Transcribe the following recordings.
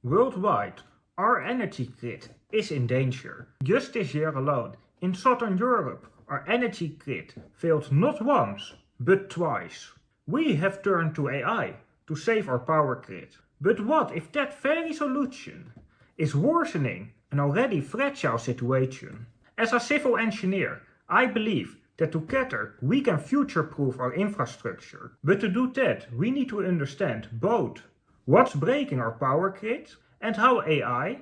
Worldwide, our energy grid is in danger. Just this year alone, in Southern Europe, our energy grid failed not once, but twice. We have turned to AI to save our power grid. But what if that very solution is worsening an already fragile situation? As a civil engineer, I believe that together we can future-proof our infrastructure. But to do that, we need to understand both what's breaking our power grid and how AI,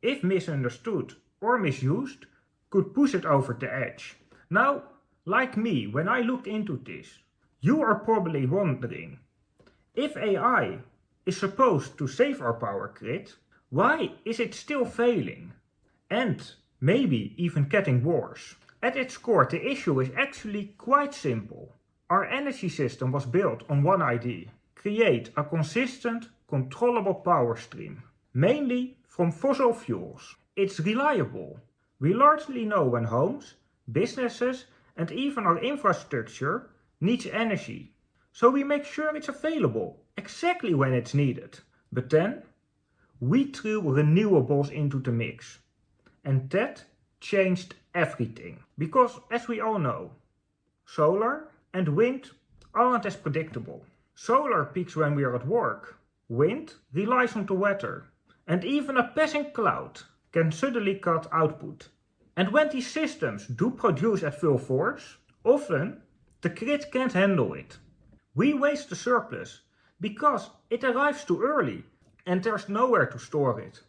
if misunderstood or misused, could push it over the edge. Now, like me, when I looked into this, you are probably wondering, if AI is supposed to save our power grid, why is it still failing? And maybe even getting worse. At its core, the issue is actually quite simple. Our energy system was built on one idea: create a consistent, controllable power stream, mainly from fossil fuels. It's reliable. We largely know when homes, businesses, and even our infrastructure needs energy, so we make sure it's available exactly when it's needed. But then we threw renewables into the mix, and that changed everything. Because as we all know, solar and wind aren't as predictable. Solar peaks when we are at work, wind relies on the weather, and even a passing cloud can suddenly cut output. And when these systems do produce at full force, often the grid can't handle it. We waste the surplus because it arrives too early and there's nowhere to store it.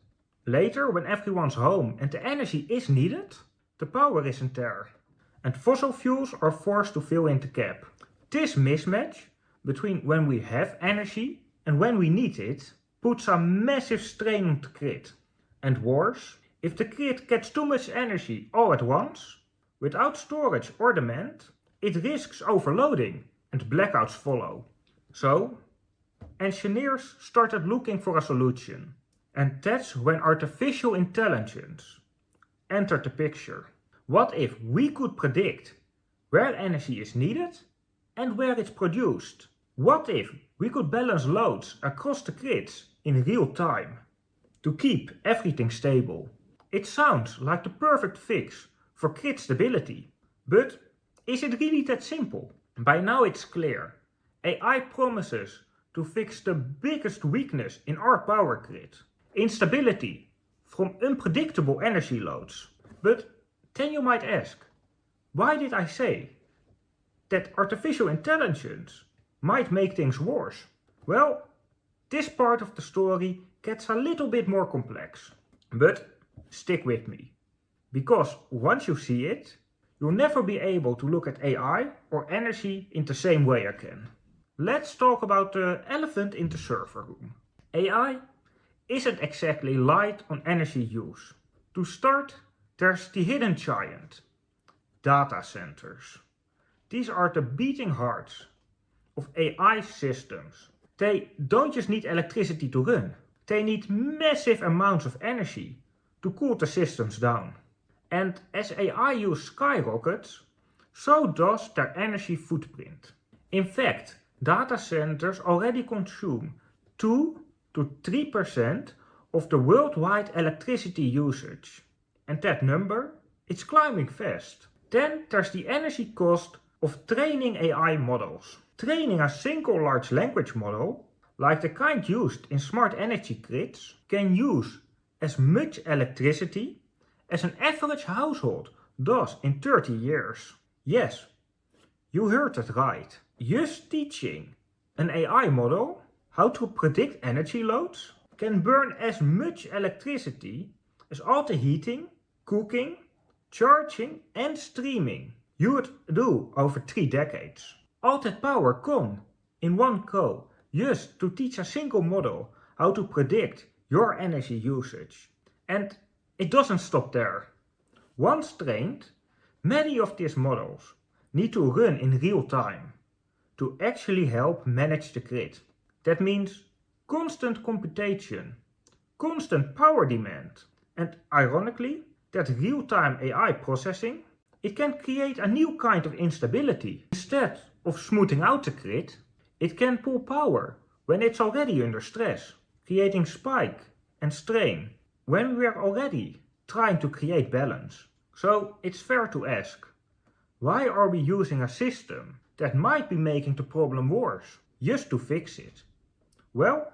Later, when everyone's home and the energy is needed, the power isn't there, and fossil fuels are forced to fill in the gap. This mismatch between when we have energy and when we need it puts a massive strain on the grid. And worse, if the grid gets too much energy all at once, without storage or demand, it risks overloading and blackouts follow. So, engineers started looking for a solution. And that's when artificial intelligence entered the picture. What if we could predict where energy is needed and where it's produced? What if we could balance loads across the grids in real time to keep everything stable? It sounds like the perfect fix for grid stability. But is it really that simple? By now it's clear. AI promises to fix the biggest weakness in our power grid: instability from unpredictable energy loads. But then you might ask, why did I say that artificial intelligence might make things worse? Well, this part of the story gets a little bit more complex. But stick with me, because once you see it, you'll never be able to look at AI or energy in the same way again. Let's talk about the elephant in the server room. AI isn't exactly light on energy use. To start, there's the hidden giant: data centers. These are the beating hearts of AI systems. They don't just need electricity to run, they need massive amounts of energy to cool the systems down. And as AI use skyrockets, so does their energy footprint. In fact, data centers already consume 2 to 3% of the worldwide electricity usage. And that number is climbing fast. Then there's the energy cost of training AI models. Training a single large language model, like the kind used in smart energy grids, can use as much electricity as an average household does in 30 years. Yes, you heard that right. Just teaching an AI model how to predict energy loads can burn as much electricity as all the heating, cooking, charging and streaming you would do over 3 decades. All that power gone in one go just to teach a single model how to predict your energy usage. And it doesn't stop there. Once trained, many of these models need to run in real time to actually help manage the grid. That means constant computation, constant power demand, and ironically, that real-time AI processing, it can create a new kind of instability. Instead of smoothing out the grid, it can pull power when it's already under stress, creating spike and strain when we are already trying to create balance. So it's fair to ask, why are we using a system that might be making the problem worse just to fix it? Well,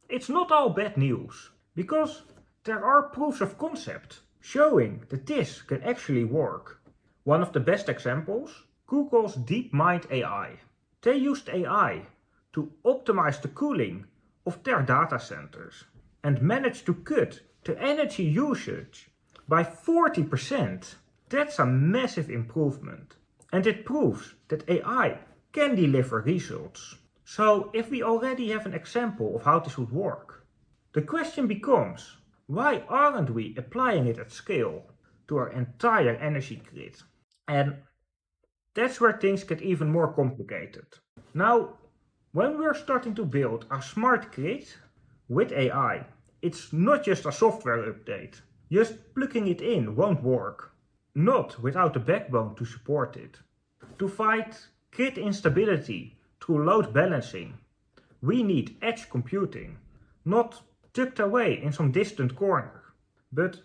it's not all bad news, because there are proofs of concept showing that this can actually work. One of the best examples, Google's DeepMind AI. They used AI to optimize the cooling of their data centers and managed to cut the energy usage by 40%. That's a massive improvement, and it proves that AI can deliver results. So if we already have an example of how this would work, the question becomes, why aren't we applying it at scale to our entire energy grid? And that's where things get even more complicated. Now, when we're starting to build a smart grid with AI, it's not just a software update. Just plugging it in won't work. Not without a backbone to support it. To fight grid instability through load balancing, we need edge computing, not tucked away in some distant corner, but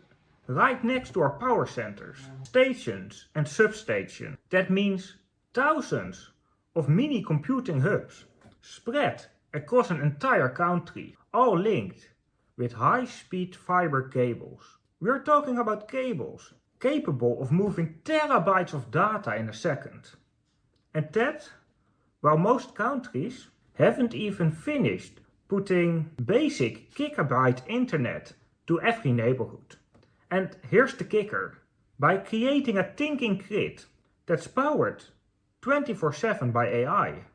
right next to our power centers, stations and substations. That means thousands of mini computing hubs spread across an entire country, all linked with high-speed fiber cables. We're talking about cables capable of moving terabytes of data in a second. And that, while most countries haven't even finished putting basic gigabyte internet to every neighborhood. And here's the kicker. By creating a thinking grid that's powered 24/7 by AI,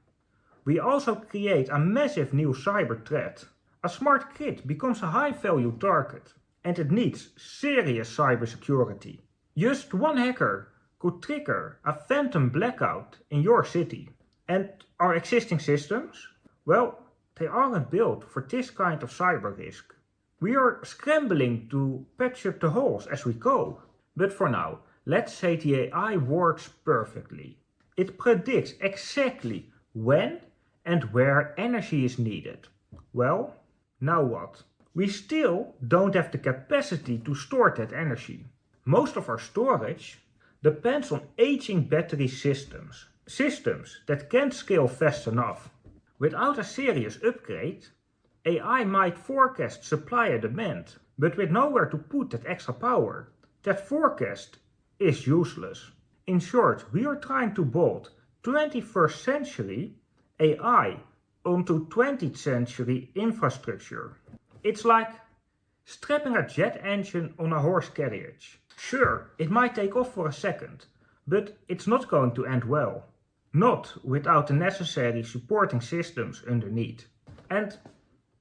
we also create a massive new cyber threat. A smart grid becomes a high-value target, and it needs serious cybersecurity. Just one hacker could trigger a phantom blackout in your city. And our existing systems? Well, they aren't built for this kind of cyber risk. We are scrambling to patch up the holes as we go. But for now, let's say the AI works perfectly. It predicts exactly when and where energy is needed. Well, now what? We still don't have the capacity to store that energy. Most of our storage depends on aging battery systems that can't scale fast enough. Without a serious upgrade, AI might forecast supply and demand, but with nowhere to put that extra power, that forecast is useless. In short, we are trying to bolt 21st century AI onto 20th century infrastructure. It's like strapping a jet engine on a horse carriage. Sure, it might take off for a second, but it's not going to end well. Not without the necessary supporting systems underneath. And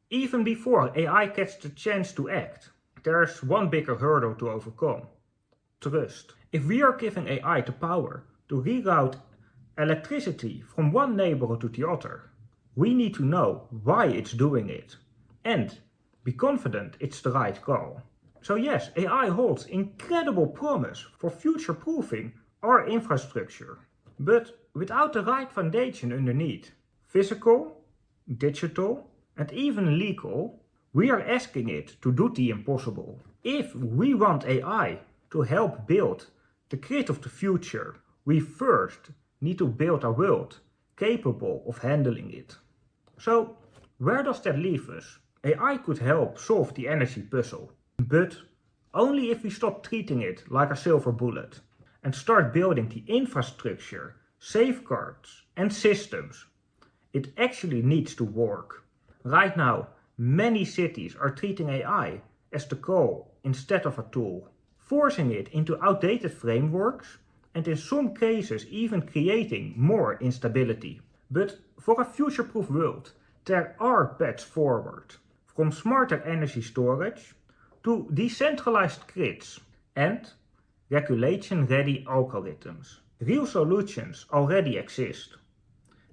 even before AI gets the chance to act, there's one bigger hurdle to overcome. Trust. If we are giving AI the power to reroute electricity from one neighborhood to the other, we need to know why it's doing it and be confident it's the right call. So yes, AI holds incredible promise for future-proofing our infrastructure, but without the right foundation underneath, physical, digital and even legal, we are asking it to do the impossible. If we want AI to help build the grid of the future, we first need to build a world capable of handling it. So, where does that leave us? AI could help solve the energy puzzle, but only if we stop treating it like a silver bullet and start building the infrastructure, safeguards and systems it actually needs to work. Right now, many cities are treating AI as the goal instead of a tool, forcing it into outdated frameworks and in some cases even creating more instability. But for a future-proof world, there are paths forward, from smarter energy storage to decentralized grids and regulation-ready algorithms. Real solutions already exist.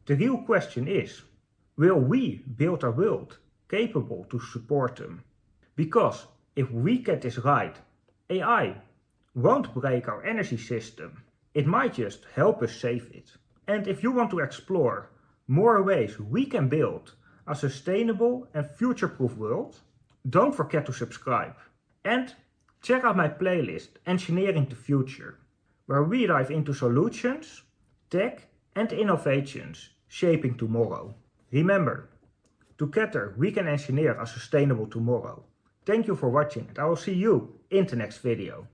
The real question is, will we build a world capable to support them? Because if we get this right, AI won't break our energy system. It might just help us save it. And if you want to explore more ways we can build a sustainable and future-proof world, Don't forget to subscribe. And check out my playlist Engineering the Future, where we dive into solutions, tech and innovations shaping tomorrow. Remember, together we can engineer a sustainable tomorrow. Thank you for watching and I will see you in the next video.